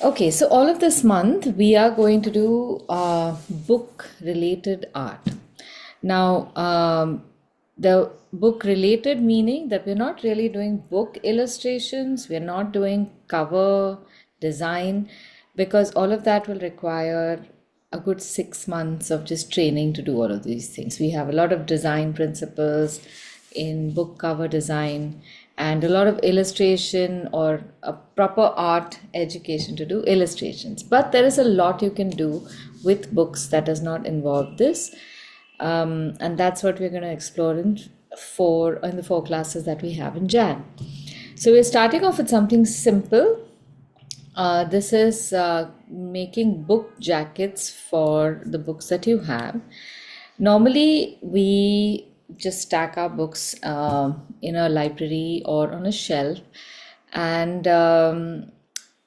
Okay, so all of this month we are going to do book related art. Now, the book related meaning that we're not really doing book illustrations, we're not doing cover design, because all of that will require a good 6 months of just training to do all of these things. We have a lot of design principles in book cover design and a lot of illustration or a proper art education to do illustrations. But there is a lot you can do with books that does not involve this. And that's what we're going to explore in the four classes that we have in Jan. So we're starting off with something simple. This is making book jackets for the books that you have. Normally, we just stack our books in a library or on a shelf, and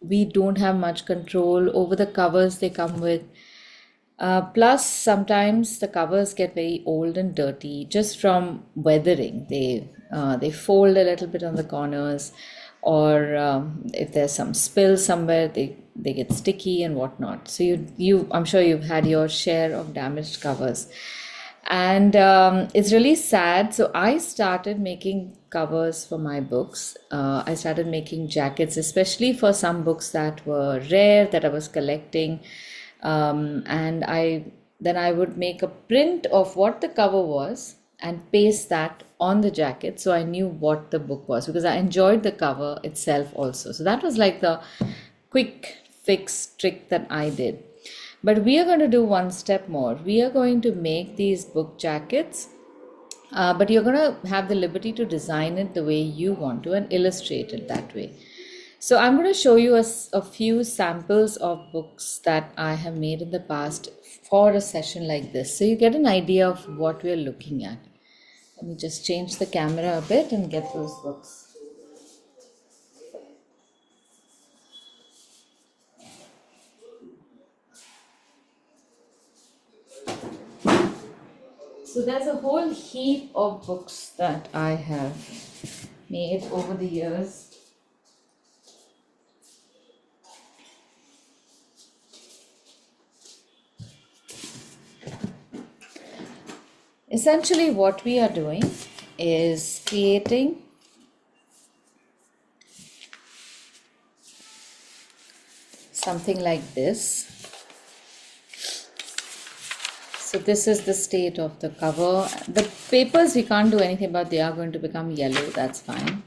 we don't have much control over the covers they come with. Plus, sometimes the covers get very old and dirty just from weathering. They fold a little bit on the corners, or if there's some spill somewhere, they get sticky and whatnot. So I'm sure you've had your share of damaged covers, and it's really sad. So I started making covers for my books. I started making jackets, especially for some books that were rare that I was collecting, and I would make a print of what the cover was and paste that on the jacket, so I knew what the book was, because I enjoyed the cover itself also. So that was like the quick fix trick that I did. But we are going to do one step more. We are going to make these book jackets, but you're going to have the liberty to design it the way you want to and illustrate it that way. So I'm going to show you a few samples of books that I have made in the past for a session like this, so you get an idea of what we're looking at. Let me just change the camera a bit and get those books. So there's a whole heap of books that I have made over the years. Essentially, what we are doing is creating something like this. So this is the state of the cover. The papers we can't do anything about, they are going to become yellow, that's fine.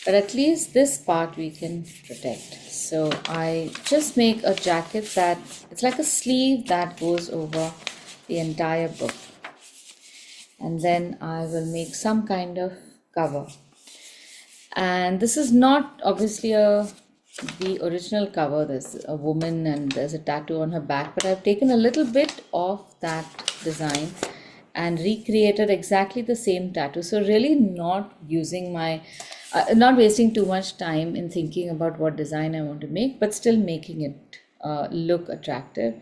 But at least this part we can protect. So I just make a jacket that, it's like a sleeve that goes over the entire book. And then I will make some kind of cover. And this is not obviously the original cover. There's a woman and there's a tattoo on her back, but I've taken a little bit of that design and recreated exactly the same tattoo. So really not using not wasting too much time in thinking about what design I want to make, but still making it look attractive.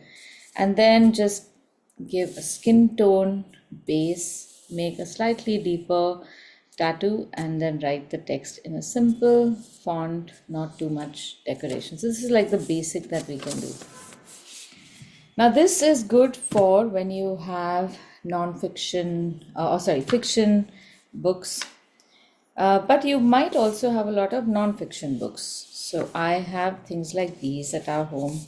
And then just give a skin tone base, make a slightly deeper tattoo, and then write the text in a simple font, not too much decoration. So this is like the basic that we can do. Now this is good for when you have fiction books, but you might also have a lot of non-fiction books. So I have things like these at our home,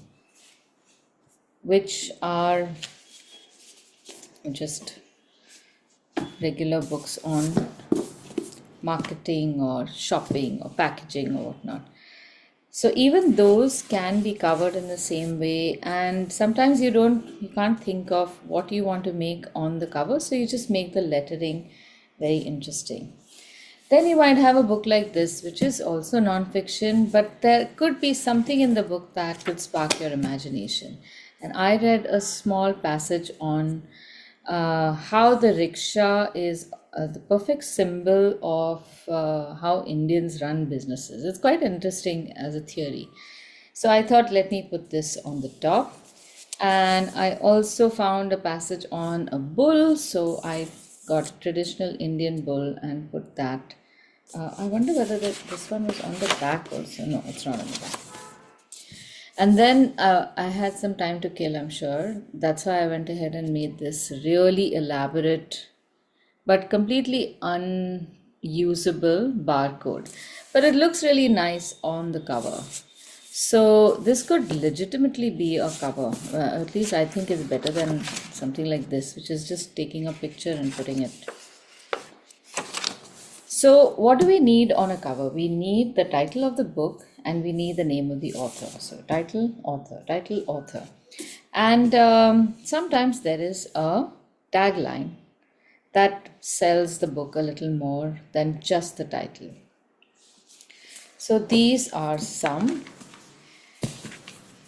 which are just regular books on marketing or shopping or packaging or whatnot. So even those can be covered in the same way, and sometimes you can't think of what you want to make on the cover, so you just make the lettering very interesting. Then you might have a book like this, which is also non-fiction, but there could be something in the book that could spark your imagination. And I read a small passage on how the rickshaw is the perfect symbol of how Indians run businesses. It's quite interesting as a theory. So I thought, let me put this on the top. And I also found a passage on a bull. So I got a traditional Indian bull and put that. I wonder whether this one was on the back also. No, it's not on the back. And then I had some time to kill, I'm sure. That's why I went ahead and made this really elaborate but completely unusable barcode. But it looks really nice on the cover. So this could legitimately be a cover. At least I think it's better than something like this, which is just taking a picture and putting it. So what do we need on a cover? We need the title of the book and we need the name of the author. So title, author. And sometimes there is a tagline that sells the book a little more than just the title. So these are some.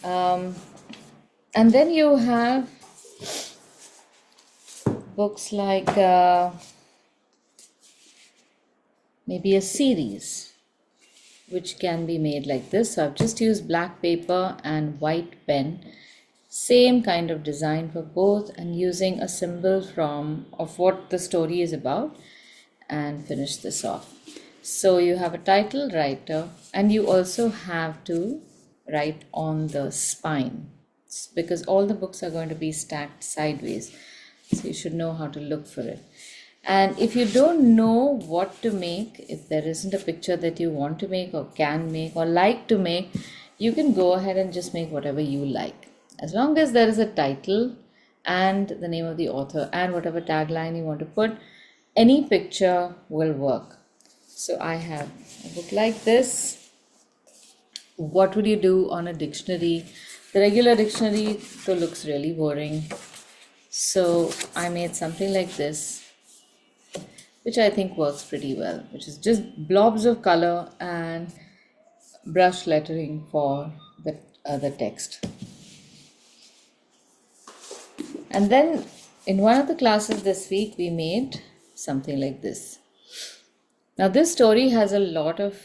And then you have books like maybe a series which can be made like this. So I've just used black paper and white pen, same kind of design for both, and using a symbol of what the story is about, and finish this off. So you have a title, writer, and you also have to write on the spine, because all the books are going to be stacked sideways, so you should know how to look for it. And if you don't know what to make, if there isn't a picture that you want to make or can make or like to make, you can go ahead and just make whatever you like. As long as there is a title and the name of the author and whatever tagline you want to put, any picture will work. So I have a book like this. What would you do on a dictionary? The regular dictionary looks really boring. So I made something like this, which I think works pretty well, which is just blobs of color and brush lettering for the text. And then in one of the classes this week, we made something like this. Now this story has a lot of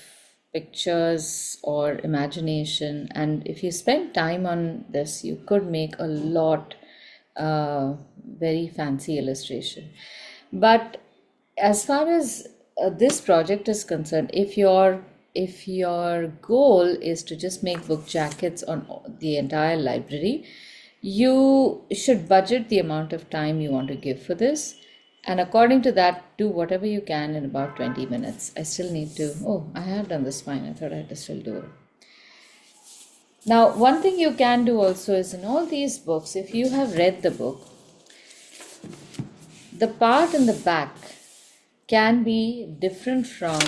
pictures or imagination, and if you spend time on this, you could make a lot very fancy illustration. But as far as this project is concerned, if your goal is to just make book jackets on the entire library, you should budget the amount of time you want to give for this, and according to that, do whatever you can in about 20 minutes. I still need to, I have done the spine. I thought I had to still do it. Now, one thing you can do also is, in all these books, if you have read the book, the part in the back can be different from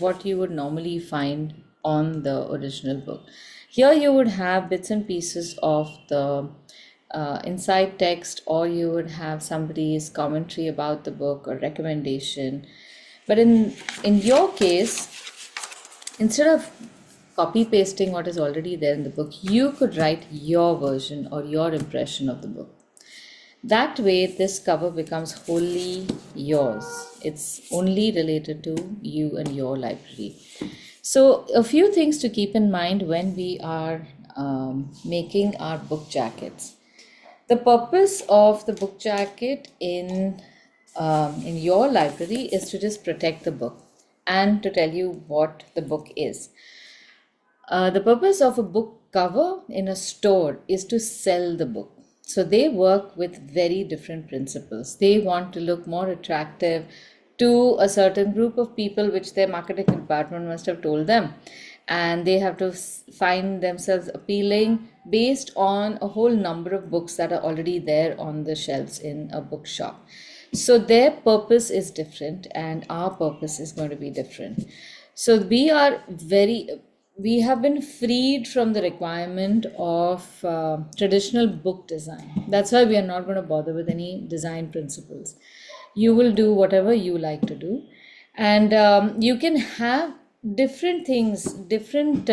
what you would normally find on the original book. Here you would have bits and pieces of the inside text, or you would have somebody's commentary about the book or recommendation. But in your case, instead of copy pasting what is already there in the book, you could write your version or your impression of the book. That way, this cover becomes wholly yours. It's only related to you and your library. So a few things to keep in mind when we are making our book jackets. The purpose of the book jacket in your library is to just protect the book and to tell you what the book is. The purpose of a book cover in a store is to sell the book. So they work with very different principles. They want to look more attractive to a certain group of people, which their marketing department must have told them. And they have to find themselves appealing based on a whole number of books that are already there on the shelves in a bookshop. So their purpose is different and our purpose is going to be different. So we have been freed from the requirement of traditional book design. That's why we are not going to bother with any design principles. You will do whatever you like to do. And you can have different things, different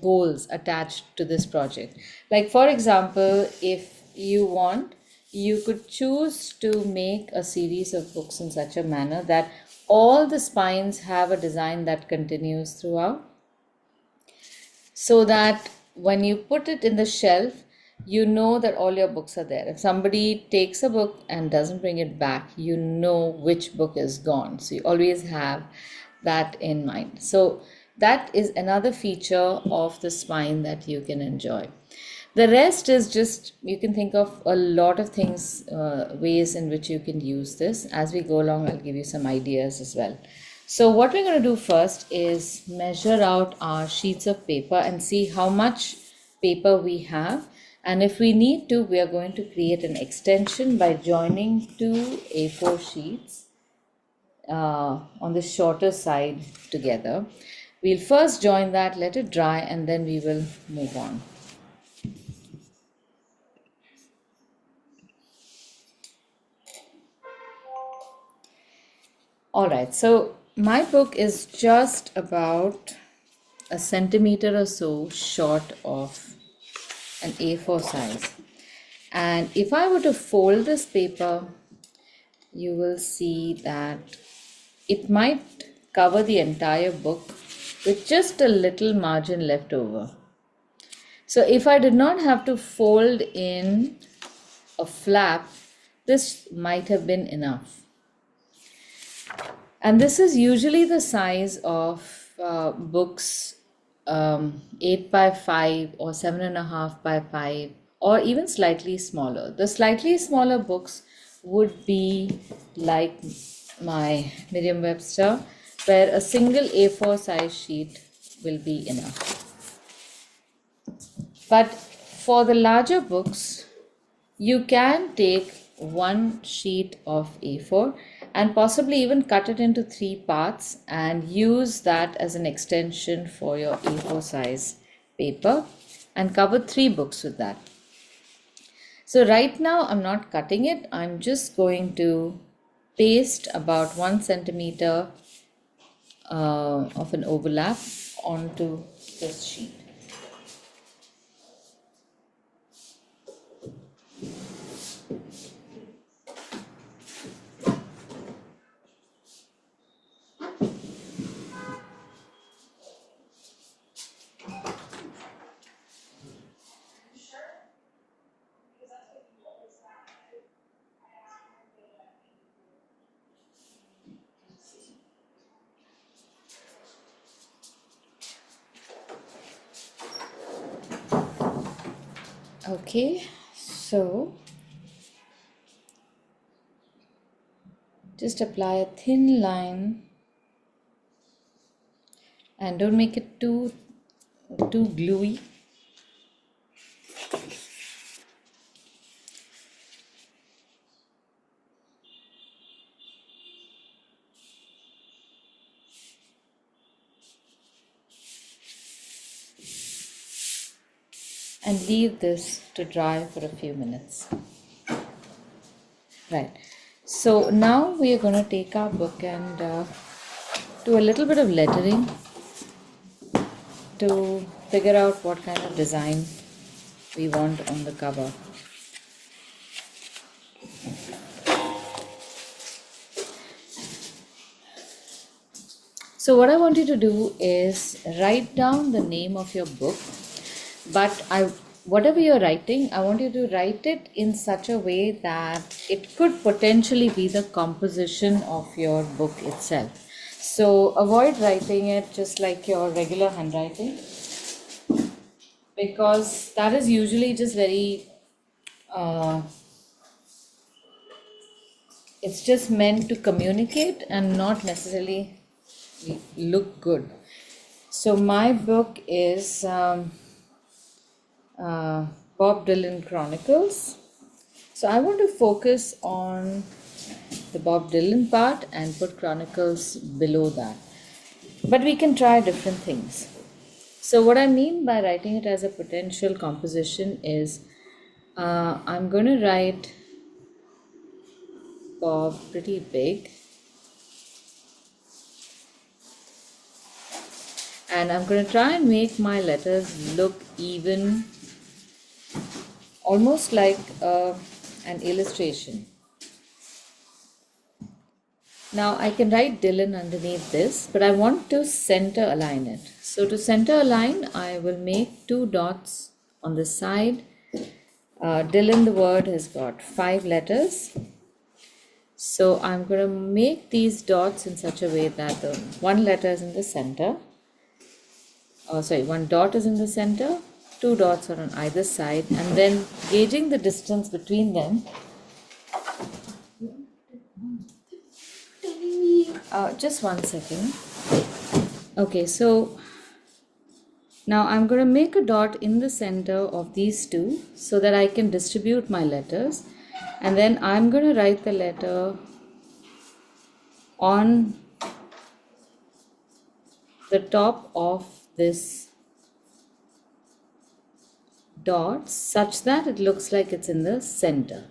goals attached to this project. Like, for example, if you want, you could choose to make a series of books in such a manner that all the spines have a design that continues throughout, so that when you put it in the shelf, you know that all your books are there. If somebody takes a book and doesn't bring it back, which book is gone. So you always have that in mind. So That is another feature of the spine that you can enjoy. The rest is just, you can think of a lot of things, ways in which you can use this. As we go along, I'll give you some ideas as well. So what we're going to do first is measure out our sheets of paper and see how much paper we have. And if we need to, we are going to create an extension by joining two A4 sheets on the shorter side together. We'll first join that, let it dry, and then we will move on. All right, so my book is just about a centimeter or so short of an A4 size. And if I were to fold this paper, you will see that it might cover the entire book with just a little margin left over. So if I did not have to fold in a flap, this might have been enough. And this is usually the size of books 8 by 5 or 7.5 by 5 or even slightly smaller. The slightly smaller books would be like my Merriam-Webster, where a single A4 size sheet will be enough. But for the larger books, you can take one sheet of A4 and possibly even cut it into 3 parts and use that as an extension for your A4 size paper and cover 3 books with that. So right now I'm not cutting it, I'm just going to paste about 1 centimeter of an overlap onto this sheet. Okay, so just apply a thin line and don't make it too gluey. And leave this to dry for a few minutes. Right, so now we are going to take our book and do a little bit of lettering to figure out what kind of design we want on the cover. So what I want you to do is write down the name of your book, but whatever you're writing, I want you to write it in such a way that it could potentially be the composition of your book itself. So avoid writing it just like your regular handwriting, because that is usually just very it's just meant to communicate and not necessarily look good. So my book is Bob Dylan Chronicles. So I want to focus on the Bob Dylan part and put Chronicles below that. But we can try different things. So what I mean by writing it as a potential composition is I'm going to write Bob pretty big. And I'm going to try and make my letters look even, almost like an illustration. Now I can write Dylan underneath this, but I want to center align it. So to center align, I will make 2 dots on the side. Dylan, the word, has got 5 letters. So I'm going to make these dots in such a way that the 1 letter is in the center. one dot is in the center, two dots are on either side, and then gauging the distance between them. Just 1 second. Okay, so now I'm going to make a dot in the center of these two so that I can distribute my letters, and then I'm going to write the letter on the top of this dot such that it looks like it's in the center.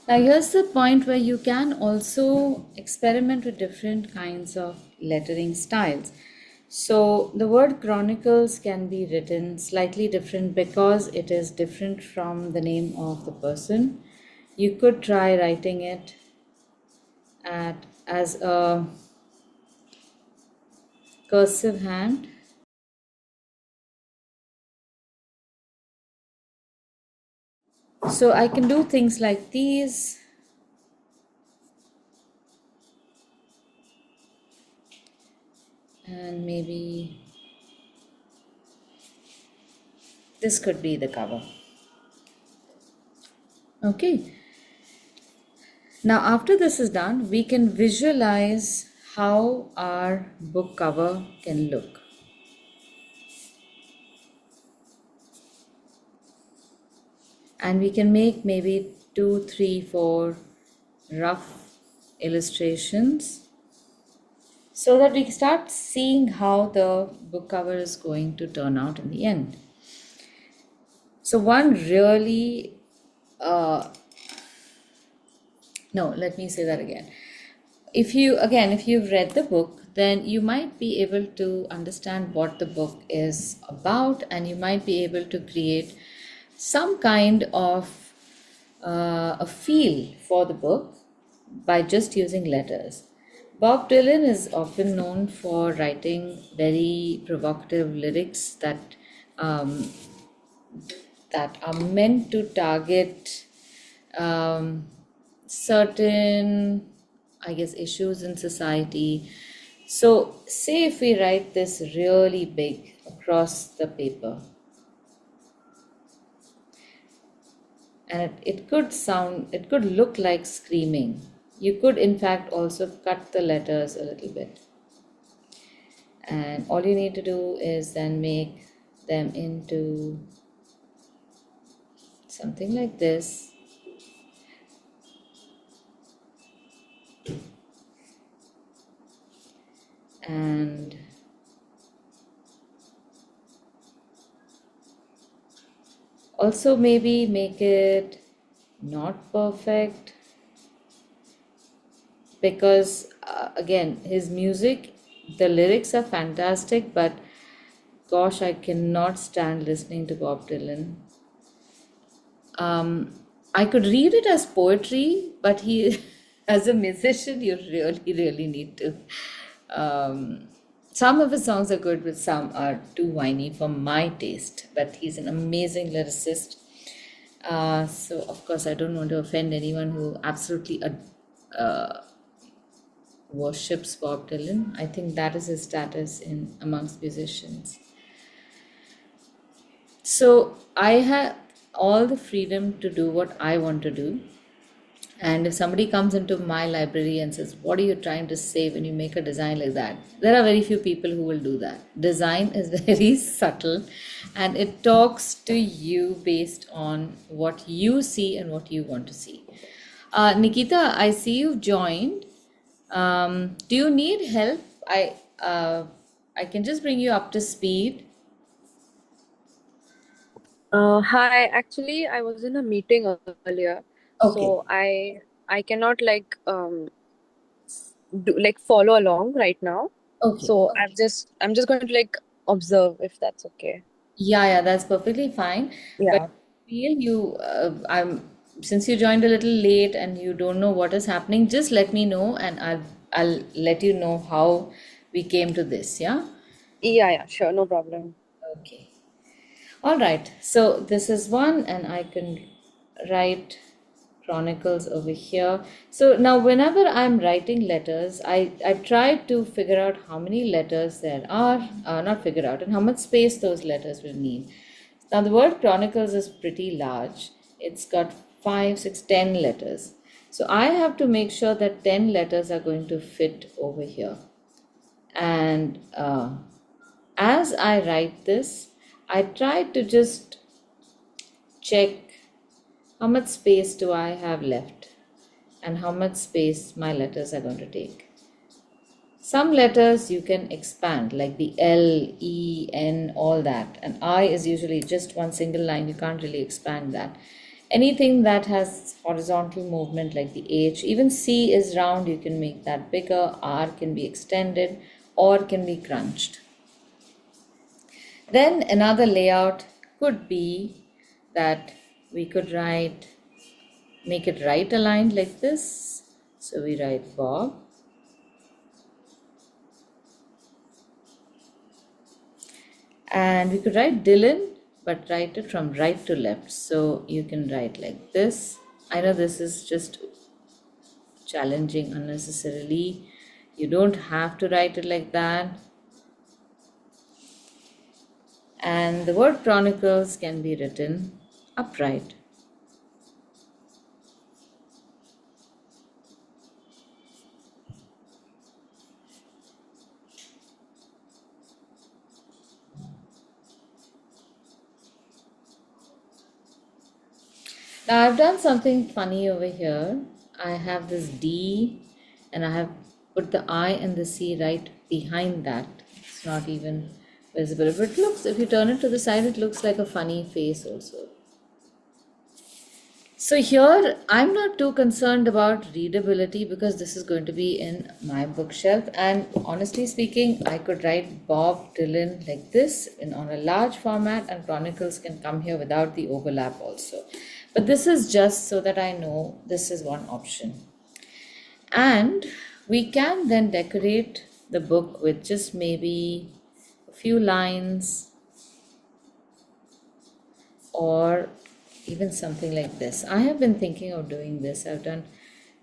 Now here's the point where you can also experiment with different kinds of lettering styles. So the word chronicles can be written slightly different because it is different from the name of the person. You could try writing it as a cursive hand. So I can do things like these. And maybe this could be the cover. Okay. Now after this is done, we can visualize how our book cover can look. And we can make maybe 2, 3, 4 rough illustrations so that we start seeing how the book cover is going to turn out in the end. So one really no, let me say that again. If you've read the book, then you might be able to understand what the book is about, and you might be able to create some kind of a feel for the book by just using letters. Bob Dylan is often known for writing very provocative lyrics that are meant to target certain, I guess, issues in society. So, say if we write this really big across the paper, and it could look like screaming. You could, in fact, also cut the letters a little bit. And all you need to do is then make them into something like this. And also maybe make it not perfect, because again, his music, the lyrics are fantastic, but gosh, I cannot stand listening to Bob Dylan. I could read it as poetry, but he, as a musician, you really need to. Some of his songs are good, but some are too whiny for my taste. But he's an amazing lyricist. So, of course, I don't want to offend anyone who absolutely worships Bob Dylan. I think that is his status in amongst musicians. So I have all the freedom to do what I want to do. And if somebody comes into my library and says, "What are you trying to say when you make a design like that?" There are very few people who will do that. Design is very subtle, and it talks to you based on what you see and what you want to see. Nikita, I see you've joined. Do you need help? I can just bring you up to speed. Hi, actually, I was in a meeting earlier, Okay. so I cannot follow along right now. Okay. So I'm just going to observe if that's okay. Yeah, that's perfectly fine. But Yeah. feel you, since you joined a little late and you don't know what is happening, just let me know, and I'll let you know how we came to this. Yeah. Yeah, sure, no problem. Okay. All right. So this is one, and I can write Chronicles over here. So now whenever I'm writing letters, I try to figure out how many letters there are, not figure out, and how much space those letters will need. Now the word Chronicles is pretty large. It's got 5, 6, 10 letters. So I have to make sure that 10 letters are going to fit over here. And as I write this, I try to just check how much space do I have left and how much space my letters are going to take. Some letters you can expand, like the L, E, N, all that. And I is usually just one single line, you can't really expand that. Anything that has horizontal movement, like the H, even C is round, you can make that bigger. R can be extended or can be crunched. Then another layout could be that we could make it right aligned like this. So we write Bob. And we could write Dylan, but write it from right to left. So you can write like this. I know this is just challenging unnecessarily. You don't have to write it like that. And the word Chronicles can be written upright. Now I've done something funny over here. I have this D and I have put the I and the C right behind that. It's not even visible. But it looks, if you turn it to the side, it looks like a funny face also. So here I'm not too concerned about readability because this is going to be in my bookshelf, and honestly speaking I could write Bob Dylan like this on a large format, and Chronicles can come here without the overlap also. But this is just so that I know this is one option. And we can then decorate the book with just maybe a few lines or even something like this. I have been thinking of doing this. I've done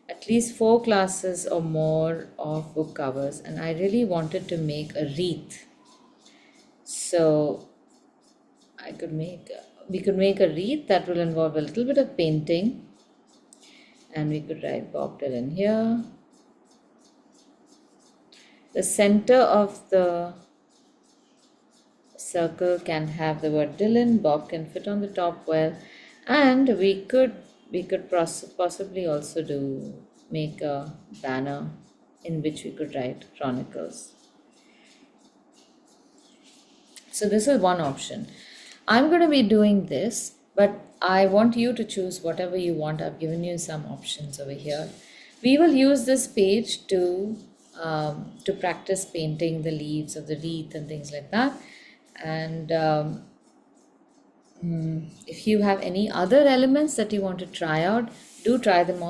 at least 4 classes or more of book covers, and I really wanted to make a wreath. So we could make a wreath that will involve a little bit of painting, and we could write Bob Dylan here. The center of the circle can have the word Dylan. Bob can fit on the top well, and we could possibly also make a banner in which we could write Chronicles. So this is one option. I'm going to be doing this, but I want you to choose whatever you want. I've given you some options over here. We will use this page to practice painting the leaves of the wreath and things like that. And if you have any other elements that you want to try out, do try them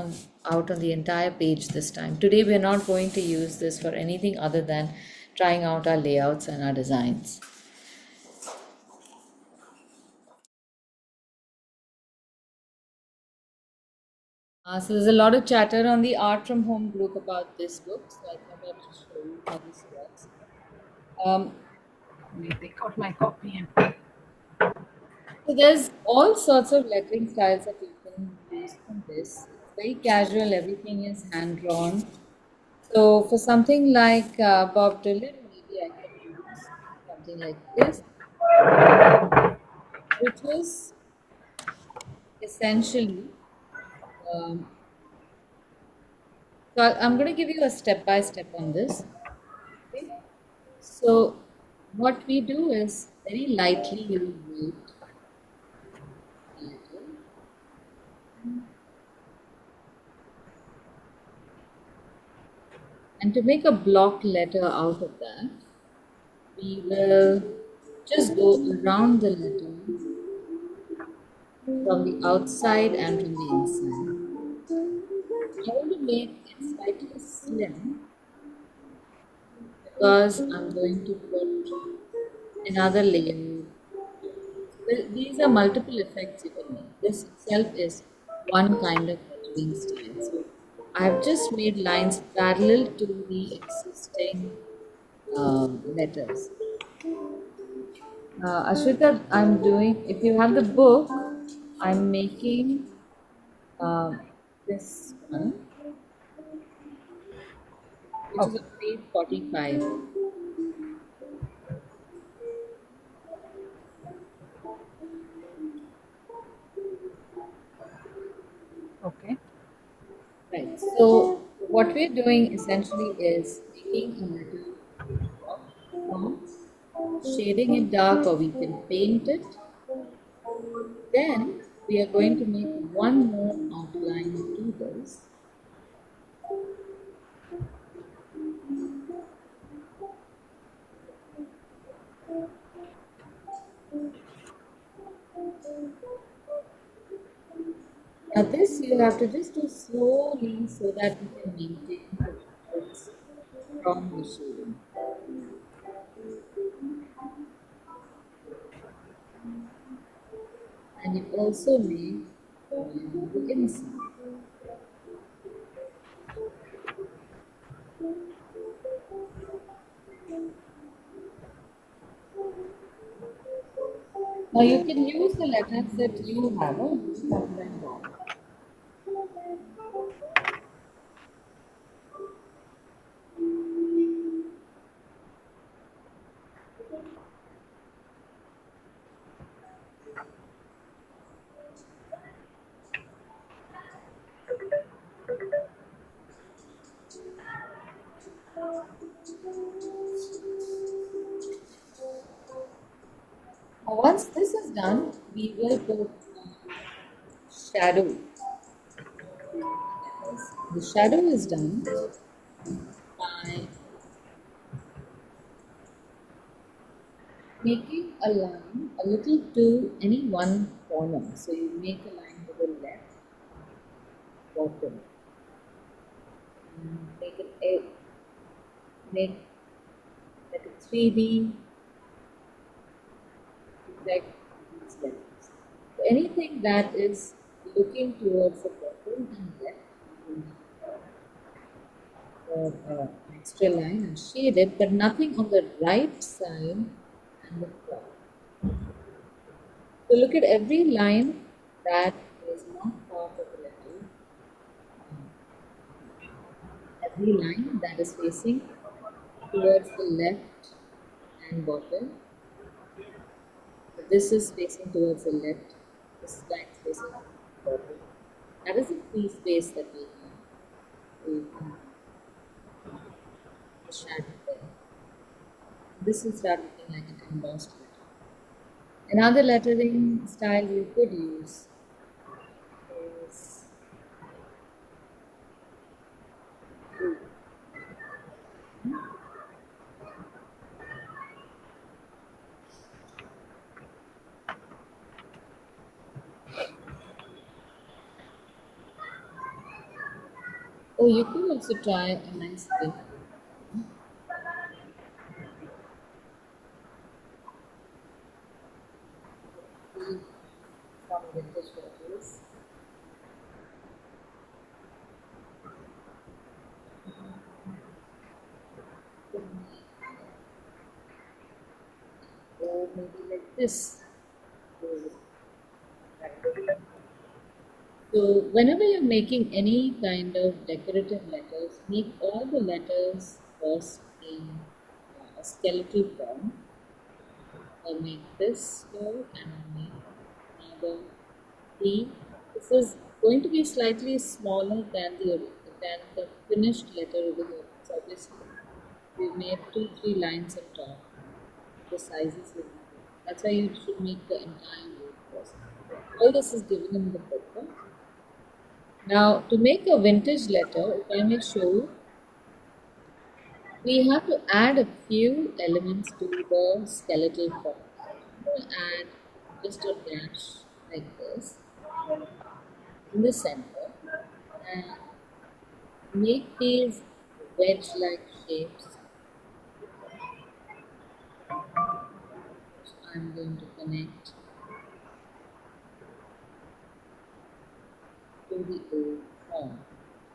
out on the entire page this time. Today we are not going to use this for anything other than trying out our layouts and our designs. So there's a lot of chatter on the Art from Home group about this book, so I thought I would show you how this works. Let me pick out my copy. So there's all sorts of lettering styles that you can use from this. It's very casual, everything is hand drawn. So for something like Bob Dylan, maybe I can use something like this, which is essentially, so I'm going to give you a step-by-step on this. Okay? So what we do is very lightly you write a letter. And to make a block letter out of that, we will just go around the letter from the outside and from the inside. I want to make it slightly slim because I'm going to put another layer. Well, these are multiple effects you can make. This itself is one kind of lettering. shading style. So I have just made lines parallel to the existing letters. Ashwita, I'm doing, if you have the book, I'm making this one, which is Okay. on page 45. Okay. Right. So what we're doing essentially is making a little box, shading it dark, or we can paint it. Then we are going to make one more outline to this. Now this you have to just do slowly so that you can maintain the results from the shading. And you also make the inside. Now you can use the letters that you have. Oh, just copy them down. Now, once this is done, we will put shadow. The shadow is done by making a line a little to any one corner. So you make a line to the left bottom. And make it make like a 3D effect of these letters. So anything that is looking towards the bottom and left, or an extra line and shade it, but nothing on the right side and the top. So look at every line that is not part of the letter, every line that is facing towards the left and bottom. So this is facing towards the left, this line is facing the bottom. That is the free space that we have. We have the shadow there. This will start looking like an embossed letter. Another lettering style you could use is oh, you could also try a nice thing from vintage bottles. Or maybe like this. So whenever you're making any kind of decorative letters, make all the letters first in a skeletal form. I'll make this here and I'll make another T. This is going to be slightly smaller than the finished letter over here. So obviously we've made 2-3 lines on top. The sizes will be good. That's why you should make the entire word first. All this is given in the book. Huh? Now to make a vintage letter, if I may show you, we have to add a few elements to the skeletal form. I'm going to add just a dash like this in the center and make these wedge-like shapes. I'm going to connect to the O. form.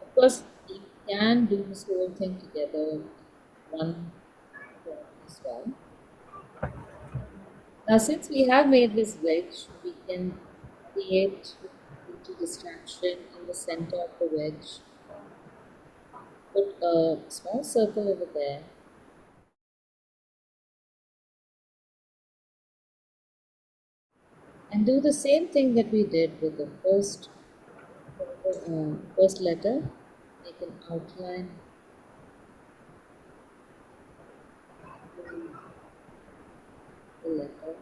Of course, you can do this whole thing together one form as well. Now, since we have made this wedge, we can create a little distraction in the center of the wedge. Put a small circle over there. And do the same thing that we did with the first letter. Make an outline. The letter.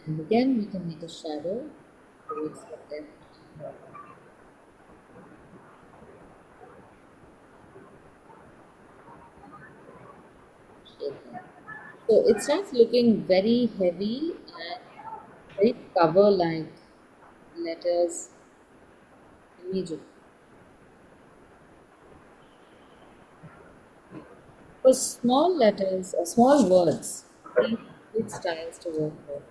And again, we can make a shadow towards the left and right. So it starts looking very heavy and very cover-like letters immediately. For small letters or small words, these good styles to work with.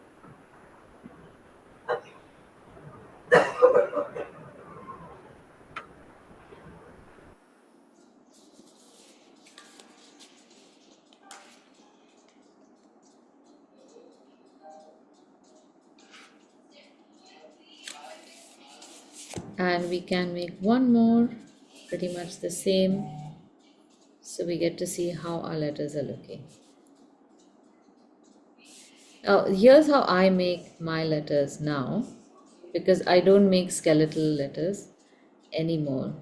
And we can make one more, pretty much the same, so we get to see how our letters are looking. Now, here's how I make my letters now, because I don't make skeletal letters anymore.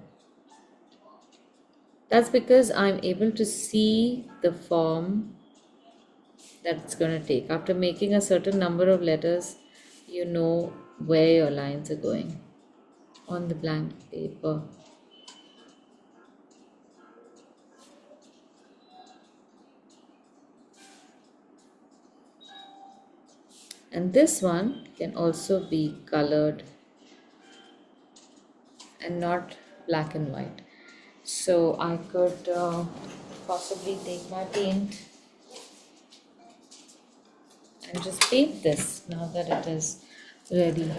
That's because I'm able to see the form that it's going to take. After making a certain number of letters, you know where your lines are going on the blank paper. And this one can also be colored and not black and white. So I could possibly take my paint and just paint this now that it is ready.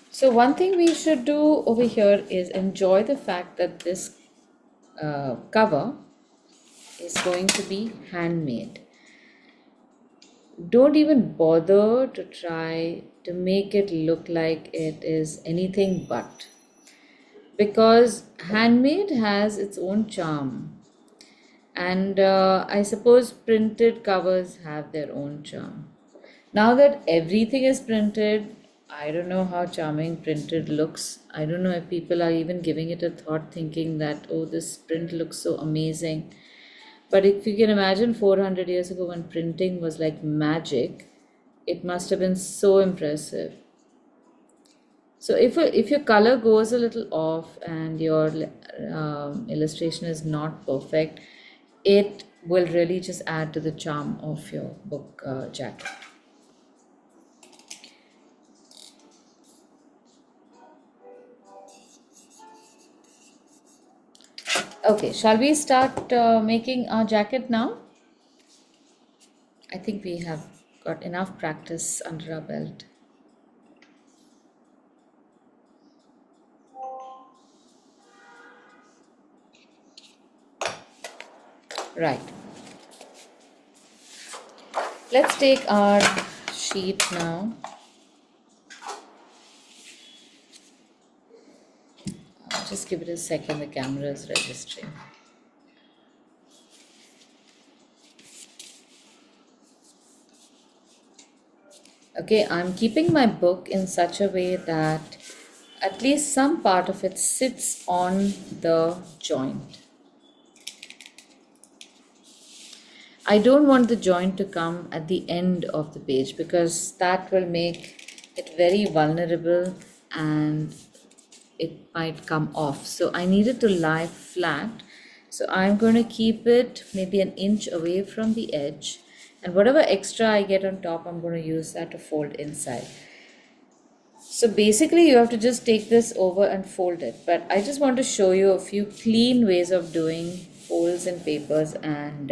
So one thing we should do over here is enjoy the fact that this cover is going to be handmade. Don't even bother to try to make it look like it is anything but, because handmade has its own charm, and I suppose printed covers have their own charm. Now that everything is printed, I don't know how charming printed looks. I don't know if people are even giving it a thought, thinking that, oh, this print looks so amazing. But if you can imagine 400 years ago when printing was like magic, it must have been so impressive. So if your color goes a little off and your illustration is not perfect, it will really just add to the charm of your book jacket. Okay, shall we start making our jacket now? I think we have got enough practice under our belt. Right. Let's take our sheet now. Just give it a second, the camera is registering. Okay, I'm keeping my book in such a way that at least some part of it sits on the joint. I don't want the joint to come at the end of the page, because that will make it very vulnerable and it might come off. So I need it to lie flat. So I'm going to keep it maybe an inch away from the edge, and whatever extra I get on top, I'm going to use that to fold inside. So basically you have to just take this over and fold it. But I just want to show you a few clean ways of doing folds in papers and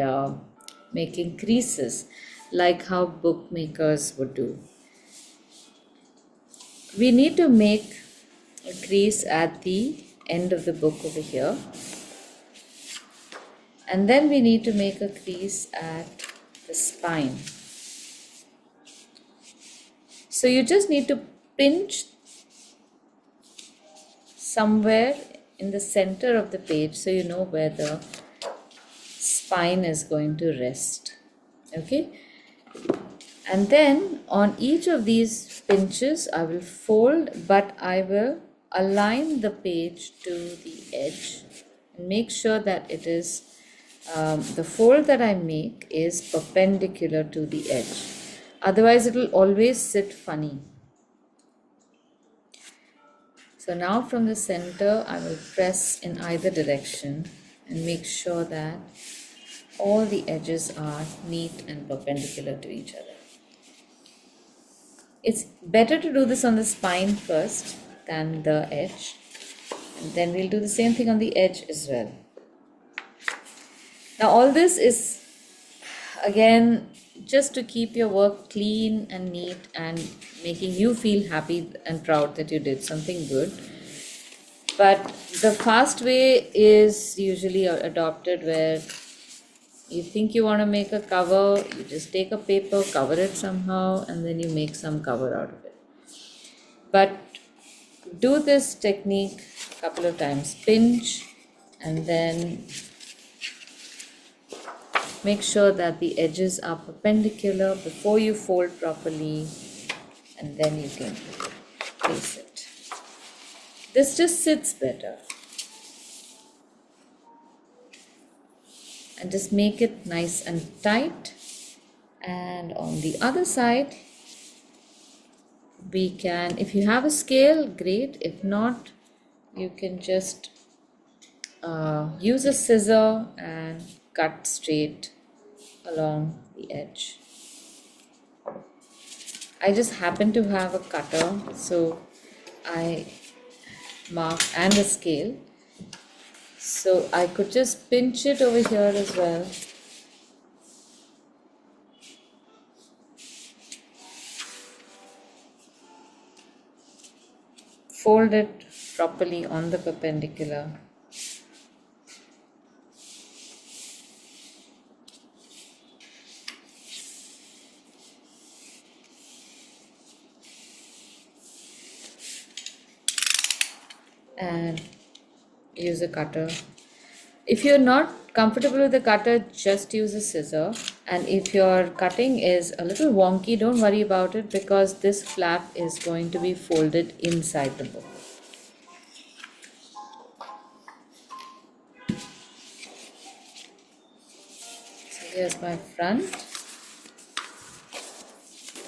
making creases like how bookmakers would do. We need to make a crease at the end of the book over here. And then we need to make a crease at the spine. So you just need to pinch somewhere in the center of the page so you know where the spine is going to rest. Okay? And then on each of these pinches I will fold, but I will align the page to the edge and make sure that it is the fold that I make is perpendicular to the edge. Otherwise it will always sit funny. So now from the center I will press in either direction and make sure that all the edges are neat and perpendicular to each other. It's better to do this on the spine first than the edge, and then we'll do the same thing on the edge as well. Now all this is again just to keep your work clean and neat and making you feel happy and proud that you did something good. But the fast way is usually adopted, where you think you want to make a cover, you just take a paper, cover it somehow, and then you make some cover out of it. But do this technique a couple of times. Pinch and then make sure that the edges are perpendicular before you fold properly, and then you can place it. This just sits better. And just make it nice and tight. And on the other side, we can, if you have a scale, great. If not, you can just use a scissor and cut straight along the edge. I just happen to have a cutter, so I mark, and a scale, so I could just pinch it over here as well. Fold it properly on the perpendicular. And use a cutter. If you're not comfortable with the cutter, just use a scissor. And if your cutting is a little wonky, don't worry about it, because this flap is going to be folded inside the book. So here's my front.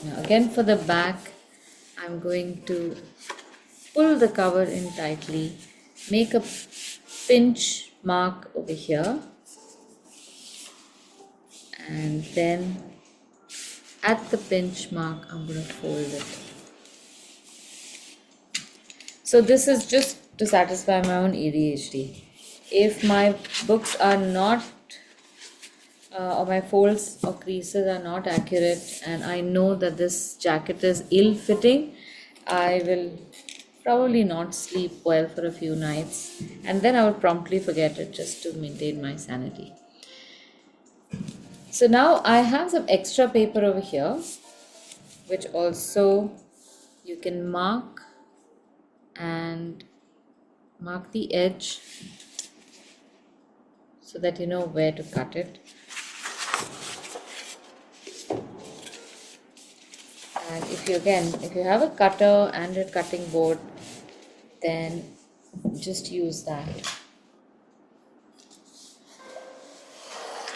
Now again for the back, I'm going to pull the cover in tightly, make a pinch mark over here, and then at the pinch mark I'm going to fold it. So this is just to satisfy my own ADHD. If my books are not or my folds or creases are not accurate, and I know that this jacket is ill-fitting, I will probably not sleep well for a few nights, and then I will promptly forget it just to maintain my sanity. So now I have some extra paper over here, which also you can mark and mark the edge so that you know where to cut it. And if you have a cutter and a cutting board, then just use that.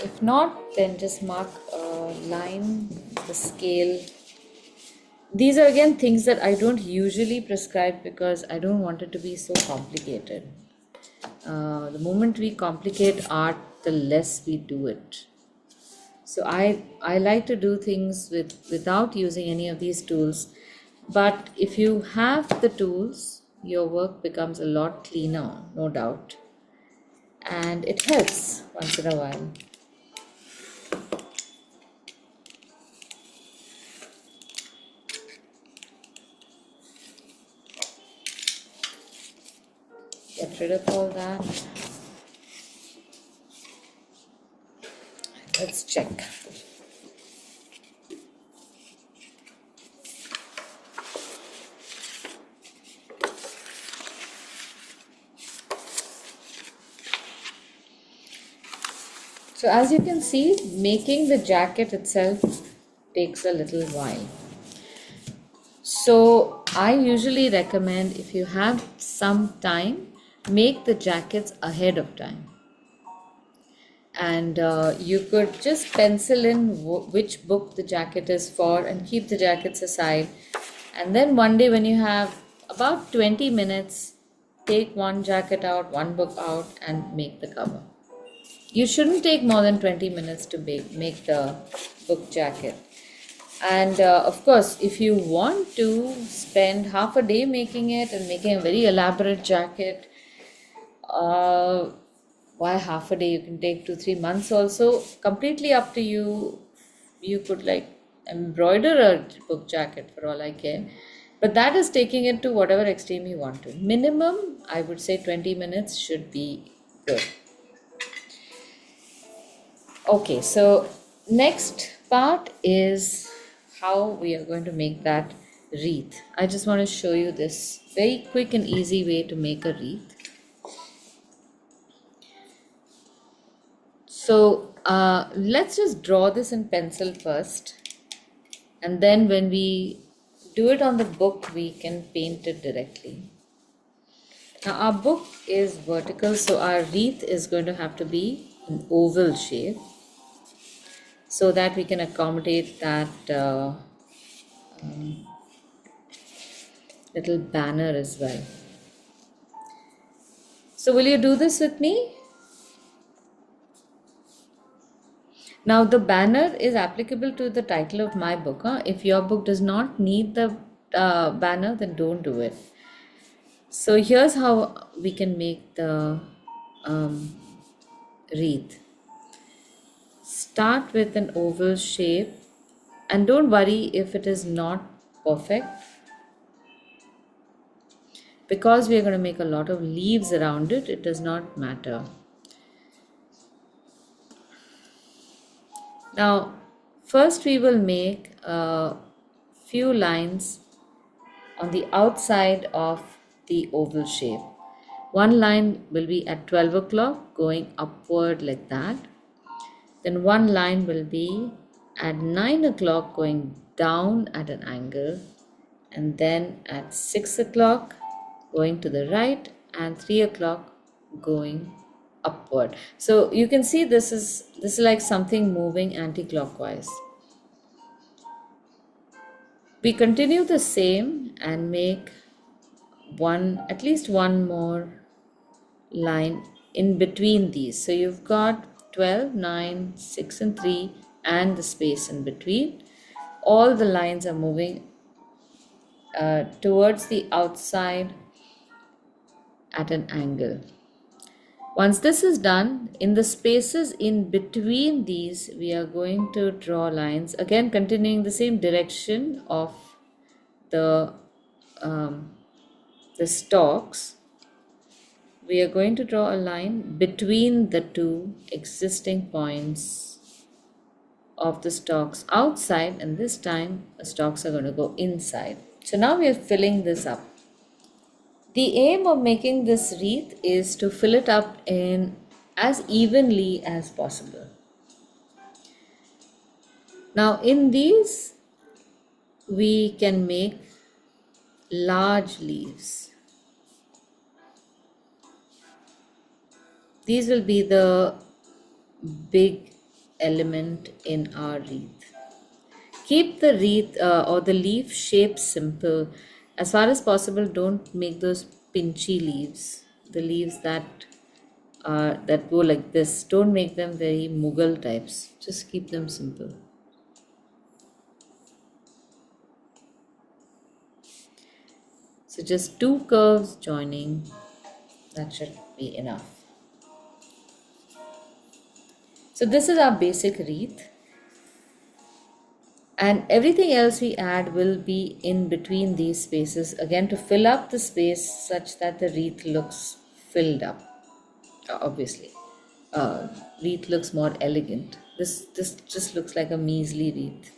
If not, then just mark a line, the scale. These are again things that I don't usually prescribe because I don't want it to be so complicated. The moment we complicate art, the less we do it. So I like to do things without using any of these tools, But if you have the tools, your work becomes a lot cleaner, no doubt. And it helps once in a while. Get rid of all that. Let's check. So as you can see, making the jacket itself takes a little while. So I usually recommend, if you have some time, make the jackets ahead of time. And you could just pencil in which book the jacket is for and keep the jackets aside. And then one day when you have about 20 minutes, take one jacket out, one book out, and make the cover. You shouldn't take more than 20 minutes to make the book jacket. And of course, if you want to spend half a day making it and making a very elaborate jacket, why half a day? You can take 2-3 months also. Completely up to you. You could like embroider a book jacket for all I care. But that is taking it to whatever extreme you want to. Minimum, I would say 20 minutes should be good. Okay, so next part is how we are going to make that wreath. I just want to show you this very quick and easy way to make a wreath. So let's just draw this in pencil first, and then when we do it on the book, we can paint it directly. Now our book is vertical, so our wreath is going to have to be an oval shape, so that we can accommodate that little banner as well. So will you do this with me? Now the banner is applicable to the title of my book. If your book does not need the banner, then don't do it. So here's how we can make the wreath. Start with an oval shape, and don't worry if it is not perfect, because we are going to make a lot of leaves around it. It does not matter. Now first we will make a few lines on the outside of the oval shape. One line will be at 12 o'clock going upward like that. Then one line will be at 9 o'clock going down at an angle, and then at 6 o'clock going to the right, and 3 o'clock going upward. So you can see this is like something moving anti-clockwise. We continue the same and make at least one more line in between these. So you've got 12, 9, 6 and 3 and the space in between. All the lines are moving towards the outside at an angle. Once this is done, in the spaces in between these, we are going to draw lines, again continuing the same direction of the stalks. We are going to draw a line between the two existing points of the stalks outside, and this time the stalks are going to go inside. So now we are filling this up. The aim of making this wreath is to fill it up in as evenly as possible. Now in these we can make large leaves. These will be the big element in our wreath. Keep the wreath or the leaf shape simple. As far as possible, don't make those pinchy leaves. The leaves that go like this, don't make them very Mughal types. Just keep them simple. So just two curves joining, that should be enough. So this is our basic wreath, and everything else we add will be in between these spaces, again to fill up the space such that the wreath looks filled up. Obviously, wreath looks more elegant. This just looks like a measly wreath.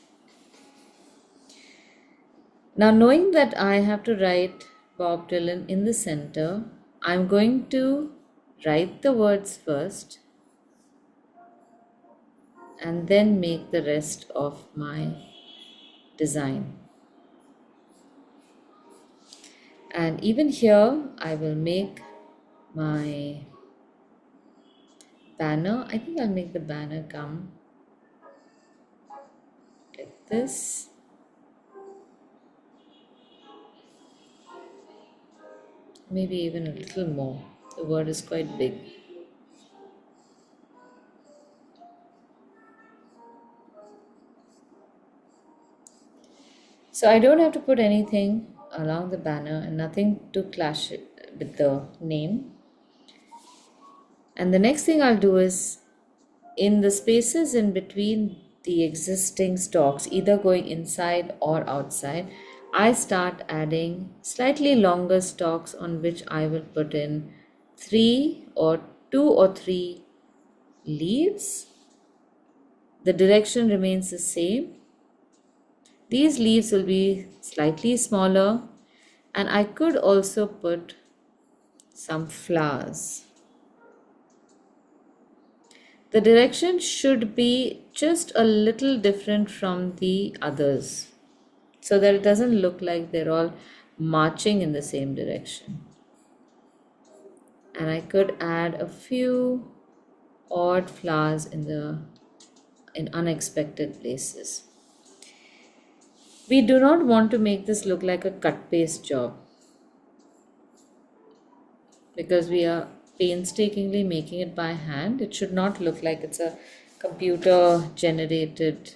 Now, knowing that I have to write Bob Dylan in the center, I'm going to write the words first and then make the rest of my design. And even here, I will make my banner. I think I'll make the banner come like this. Maybe even a little more. The word is quite big. So I don't have to put anything along the banner and nothing to clash it with the name. And the next thing I'll do is, in the spaces in between the existing stalks, either going inside or outside, I start adding slightly longer stalks on which I will put in two or three leaves. The direction remains the same. These leaves will be slightly smaller, and I could also put some flowers. The direction should be just a little different from the others so that it doesn't look like they're all marching in the same direction. And I could add a few odd flowers in unexpected places. We do not want to make this look like a cut paste job because we are painstakingly making it by hand. It should not look like it's a computer generated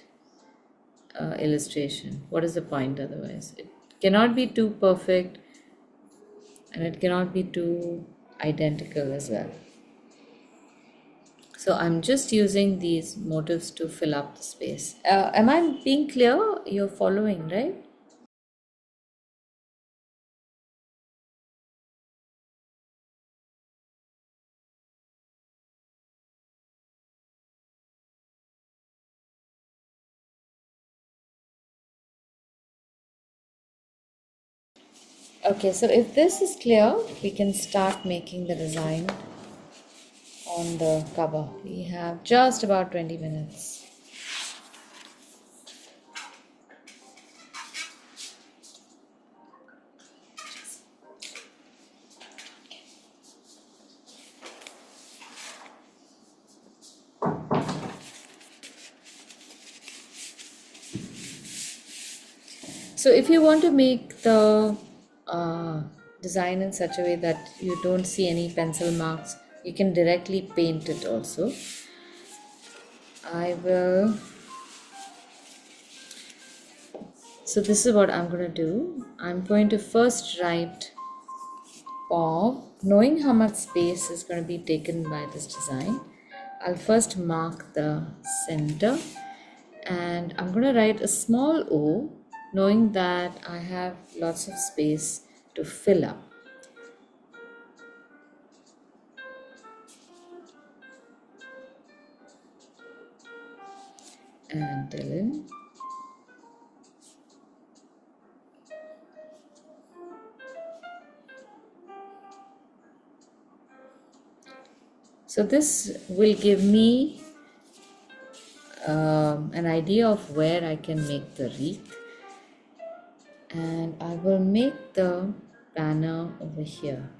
illustration. What is the point otherwise? It cannot be too perfect and it cannot be too identical as well. So I'm just using these motifs to fill up the space. Am I being clear? You're following, right? Okay, so if this is clear, we can start making the design on the cover. We have just about 20 minutes. So if you want to make the design in such a way that you don't see any pencil marks, you can directly paint it also. So this is what I'm going to do. I'm going to first write Bob, knowing how much space is going to be taken by this design. I'll first mark the center and I'm going to write a small O, knowing that I have lots of space to fill up. And Dylan. So this will give me an idea of where I can make the wreath, and I will make the banner over here.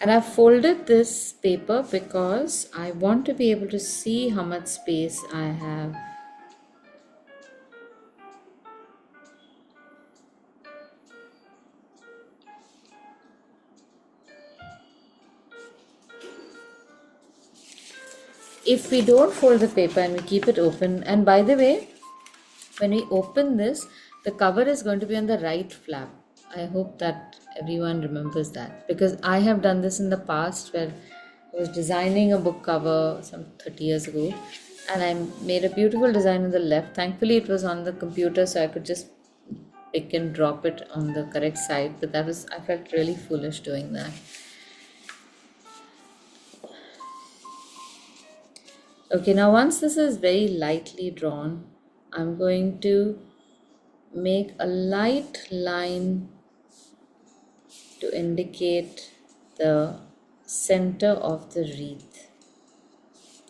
And I've folded this paper because I want to be able to see how much space I have. If we don't fold the paper and we keep it open, and by the way, when we open this, the cover is going to be on the right flap. I hope that everyone remembers that, because I have done this in the past where I was designing a book cover some 30 years ago, and I made a beautiful design on the left. Thankfully, it was on the computer, so I could just pick and drop it on the correct side, but I felt really foolish doing that. Okay, now once this is very lightly drawn, I'm going to make a light line to indicate the center of the wreath,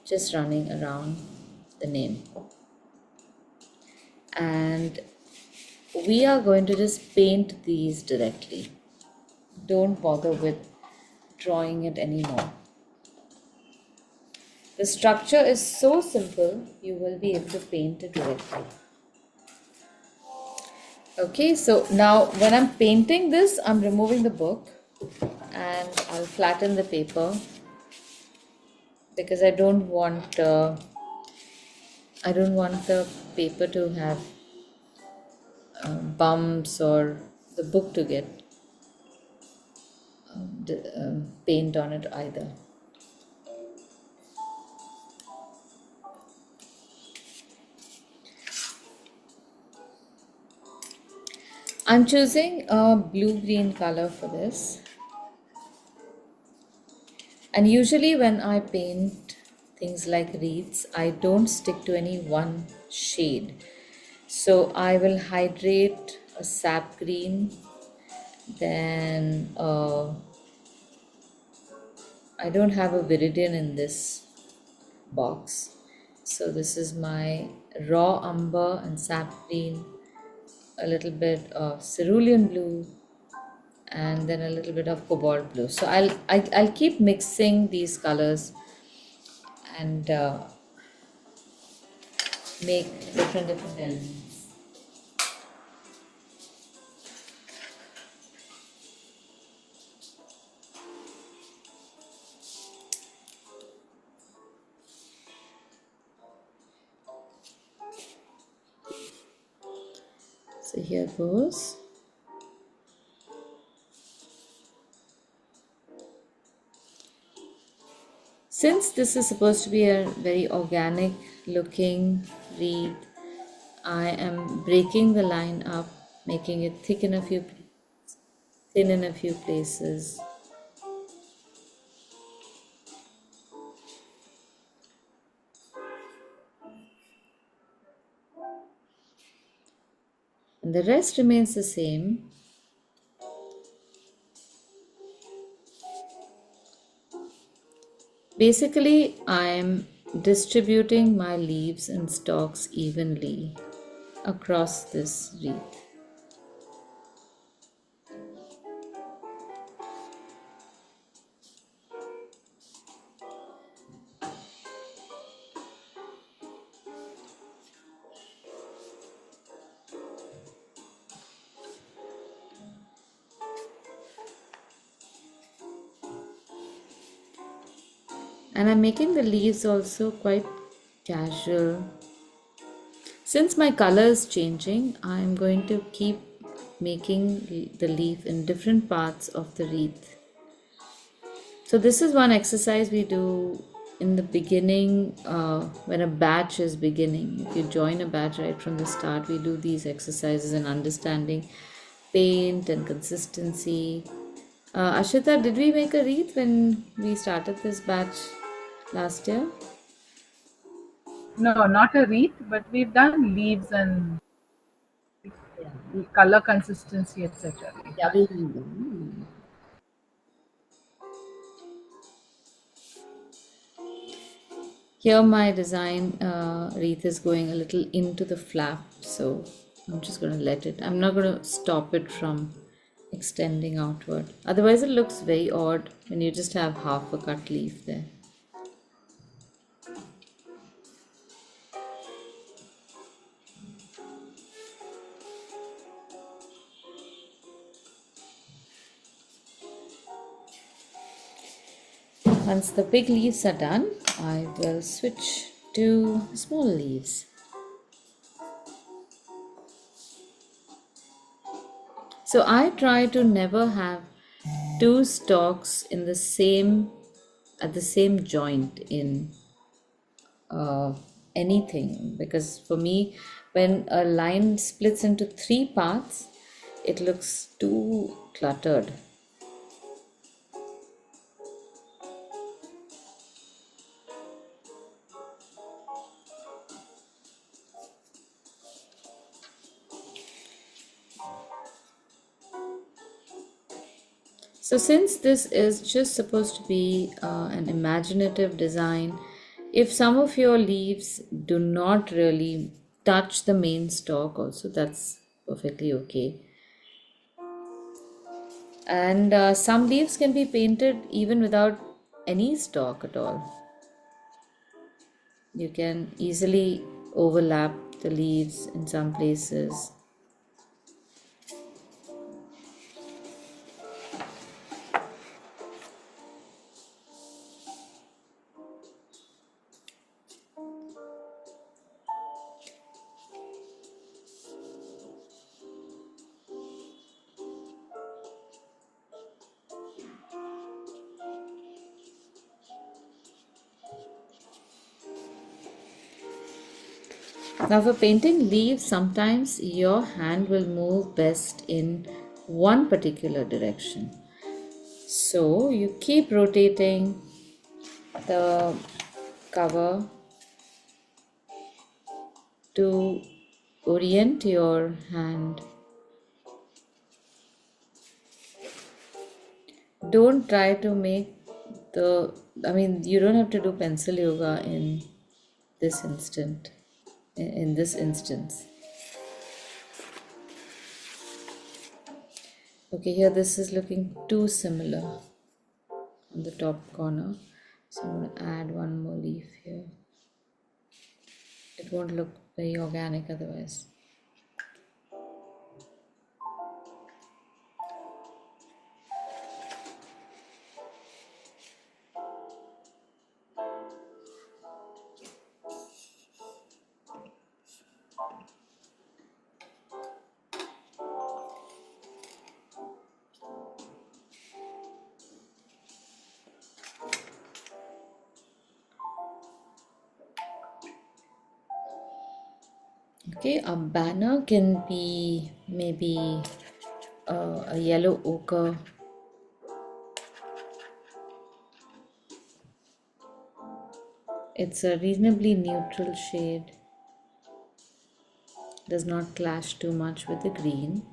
just running around the name. And we are going to just paint these directly. Don't bother with drawing it anymore. The structure is so simple, you will be able to paint it directly. Okay, so now when I'm painting this, I'm removing the book and I'll flatten the paper because I don't want the paper to have bumps or the book to get paint on it either. I'm choosing a blue-green color for this. And usually when I paint things like wreaths, I don't stick to any one shade. So I will hydrate a sap green, then I don't have a viridian in this box. So this is my raw umber and sap green, a little bit of cerulean blue, and then a little bit of cobalt blue. So I'll keep mixing these colors and make different elements. So here goes. Since this is supposed to be a very organic looking wreath, I am breaking the line up, making it thick in a few, thin in a few places. And the rest remains the same. Basically, I am distributing my leaves and stalks evenly across this wreath. And I'm making the leaves also quite casual. Since my color is changing, I'm going to keep making the leaf in different parts of the wreath. So this is one exercise we do in the beginning when a batch is beginning. If you join a batch right from the start, we do these exercises in understanding paint and consistency. Ashita, did we make a wreath when we started this batch last year? No, not a wreath, but we've done leaves and color consistency, etc. Yeah, here my design wreath is going a little into the flap, so I'm just going to let it. I'm not going to stop it from extending outward. Otherwise it looks very odd when you just have half a cut leaf there. Once the big leaves are done, I will switch to small leaves. So I try to never have two stalks in the same at the same joint in uh, anything, because for me, when a line splits into three parts, it looks too cluttered. So, since this is just supposed to be an imaginative design, if some of your leaves do not really touch the main stalk, also that's perfectly okay. And some leaves can be painted even without any stalk at all. You can easily overlap the leaves in some places. Now, for painting leaves, sometimes your hand will move best in one particular direction. So, you keep rotating the cover to orient your hand. Don't try to make you don't have to do pencil yoga in this in this instance. Okay, here this is looking too similar on the top corner. So I'm going to add one more leaf here. It won't look very organic otherwise. Okay, a banner can be maybe a yellow ochre. It's a reasonably neutral shade, does not clash too much with the green.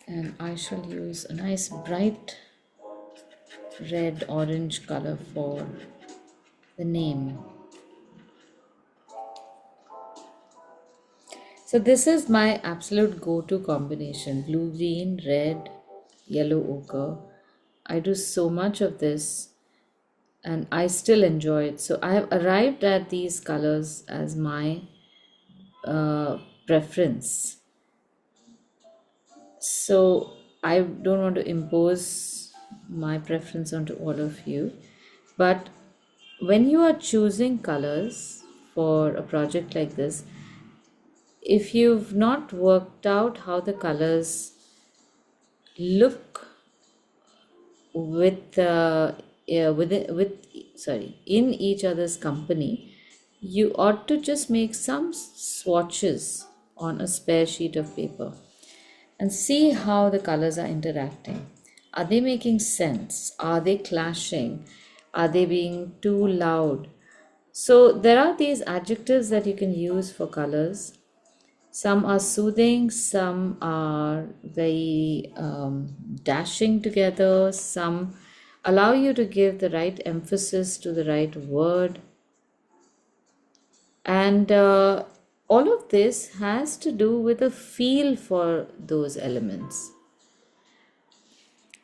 And I shall use a nice bright red orange color for the name. So this is my absolute go-to combination: blue green, red, yellow ochre. I do so much of this and I still enjoy it. So I have arrived at these colors as my preference. So I don't want to impose my preference onto all of you, but when you are choosing colors for a project like this, if you've not worked out how the colors look with in each other's company, you ought to just make some swatches on a spare sheet of paper and see how the colors are interacting. Are they making sense? Are they clashing? Are they being too loud? So there are these adjectives that you can use for colors. Some are soothing, some are very dashing together, some allow you to give the right emphasis to the right word. And all of this has to do with a feel for those elements.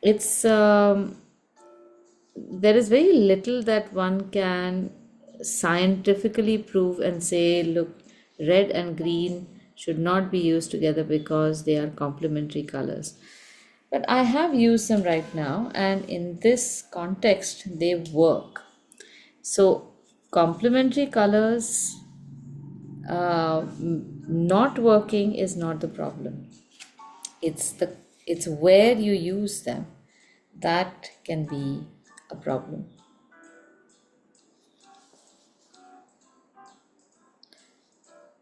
it's there is very little that one can scientifically prove and say, look, red and green should not be used together because they are complementary colors. But I have used them right now, and in this context, they work. So, complementary colors not working is not the problem. It's where you use them that can be a problem.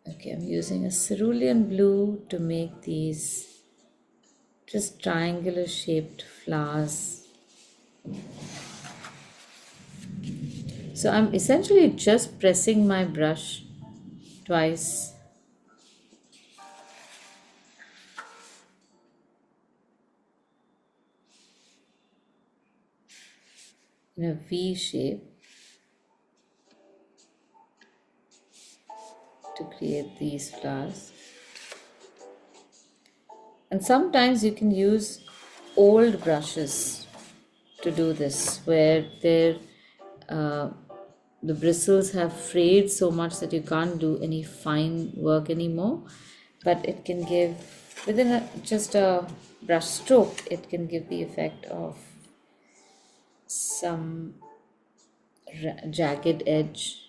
Okay, I'm using a cerulean blue to make these just triangular shaped flowers. So I'm essentially just pressing my brush twice in a V shape to create these flowers. And sometimes you can use old brushes to do this, where uh, the bristles have frayed so much that you can't do any fine work anymore. But it can give, within just a brush stroke, it can give the effect of some jagged edge.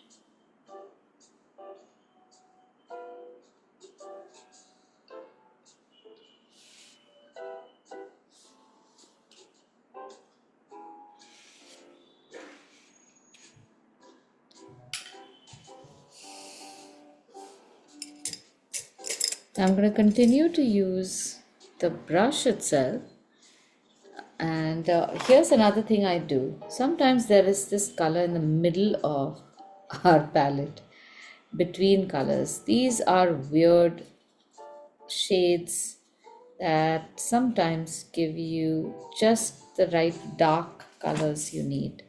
I'm going to continue to use the brush itself. And here's another thing I do. Sometimes there is this color in the middle of our palette, between colors. These are weird shades that sometimes give you just the right dark colors you need.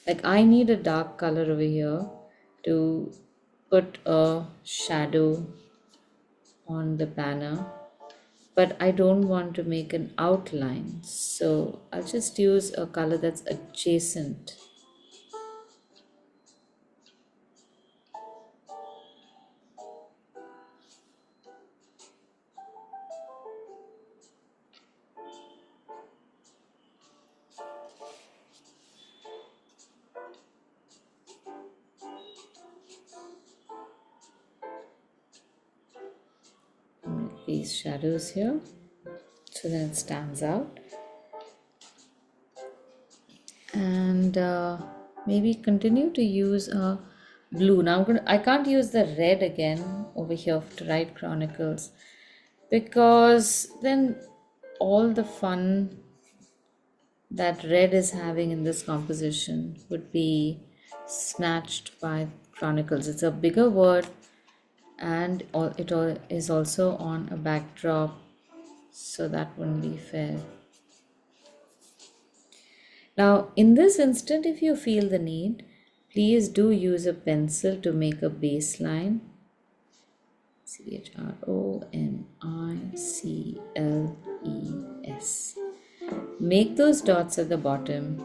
Like I need a dark color over here to put a shadow on the banner, but I don't want to make an outline, so I'll just use a color that's adjacent. Make these shadows here so that it stands out, and maybe continue to use a blue. Now I can't use the red again over here to write chronicles, because then all the fun that red is having in this composition would be snatched by chronicles. It's a bigger word, and it is also on a backdrop, so that wouldn't be fair. Now, in this instant, if you feel the need, please do use a pencil to make a baseline. CHRONICLES. Make those dots at the bottom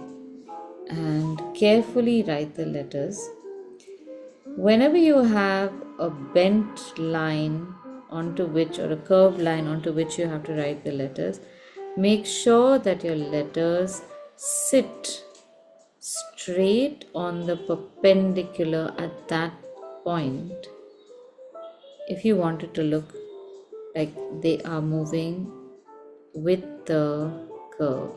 and carefully write the letters. Whenever you have a bent line onto which, or a curved line onto which you have to write the letters, make sure that your letters sit straight on the perpendicular at that point if you want it to look like they are moving with the curve.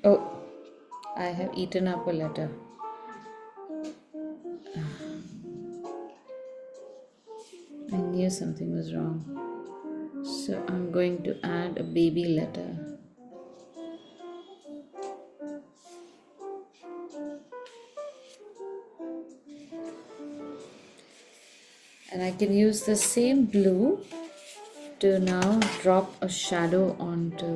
Oh, I have eaten up a letter. I knew something was wrong. So I'm going to add a baby letter. can use the same blue to now drop a shadow onto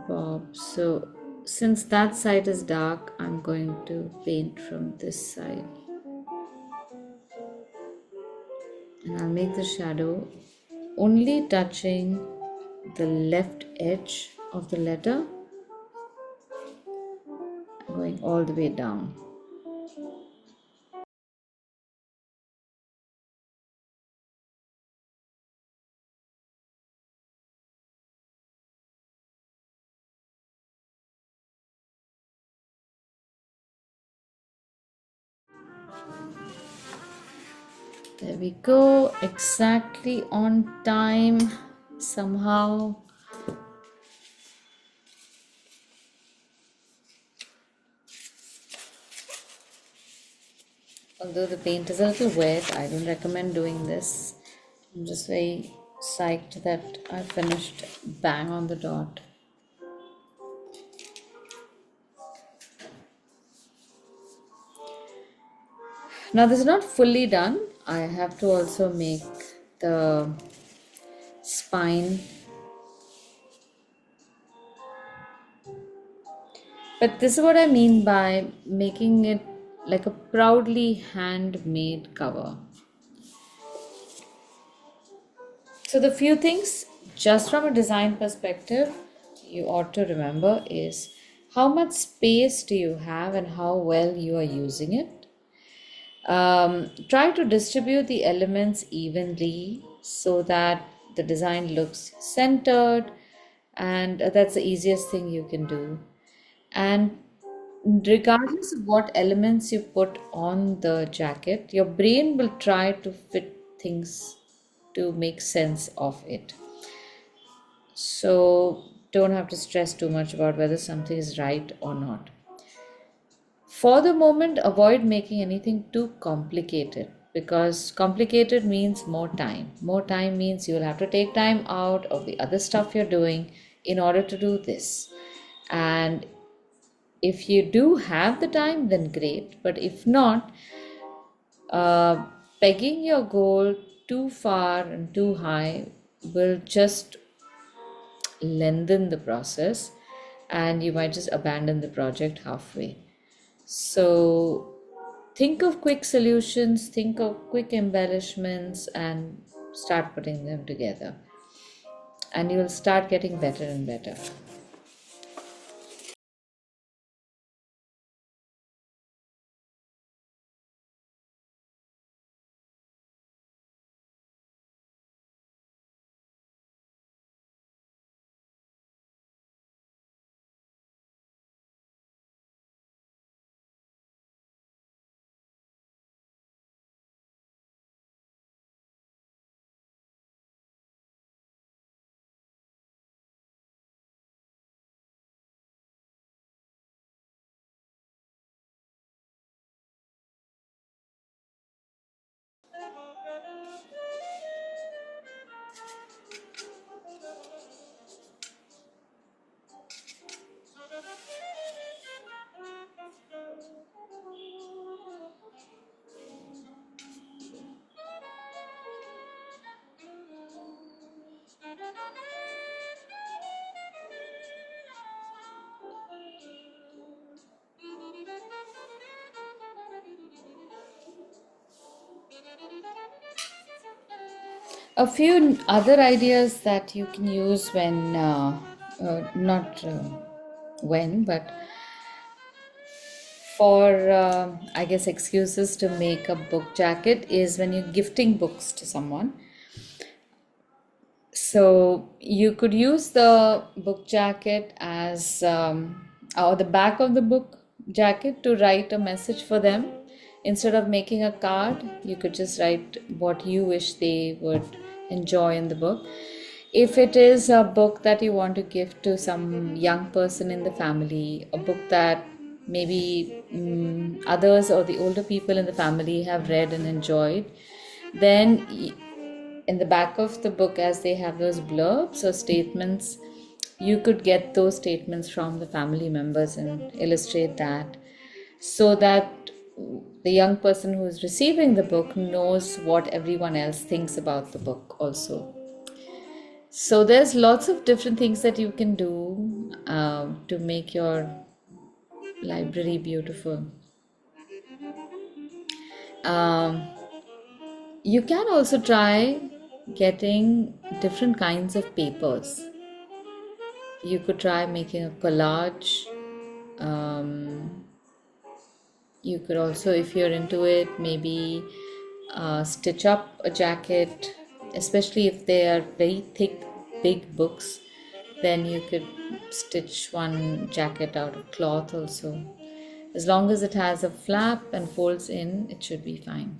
Bob. So since that side is dark, I'm going to paint from this side. And I'll make the shadow only touching the left edge of the letter, going all the way down. There we go, exactly on time somehow. Although the paint is a little wet, I don't recommend doing this. I'm just very psyched that I finished bang on the dot. Now this is not fully done. I have to also make the spine. But this is what I mean by making it like a proudly handmade cover. So the few things just from a design perspective you ought to remember is how much space do you have and how well you are using it. Try to distribute the elements evenly so that the design looks centered, and that's the easiest thing you can do. And regardless of what elements you put on the jacket, your brain will try to fit things to make sense of it. So don't have to stress too much about whether something is right or not. For the moment, avoid making anything too complicated, because complicated means more time. More time means you'll have to take time out of the other stuff you're doing in order to do this. And if you do have the time, then great. But if not, pegging your goal too far and too high will just lengthen the process and you might just abandon the project halfway. So think of quick solutions, think of quick embellishments, and start putting them together. And you'll start getting better and better. A few other ideas that you can use when, not when, but for, I guess, excuses to make a book jacket is when you're gifting books to someone. So you could use the book jacket as, or the back of the book jacket to write a message for them. Instead of making a card, you could just write what you wish they would enjoy in the book. If it is a book that you want to gift to some young person in the family, a book that maybe others or the older people in the family have read and enjoyed, then in the back of the book, as they have those blurbs or statements, you could get those statements from the family members and illustrate that, so that the young person who is receiving the book knows what everyone else thinks about the book also. So there's lots of different things that you can do to make your library beautiful. Um, you can also try getting different kinds of papers. You could try making a collage. You could also, if you're into it, maybe stitch up a jacket, especially if they are very thick, big books. Then you could stitch one jacket out of cloth also. As long as it has a flap and folds in, it should be fine.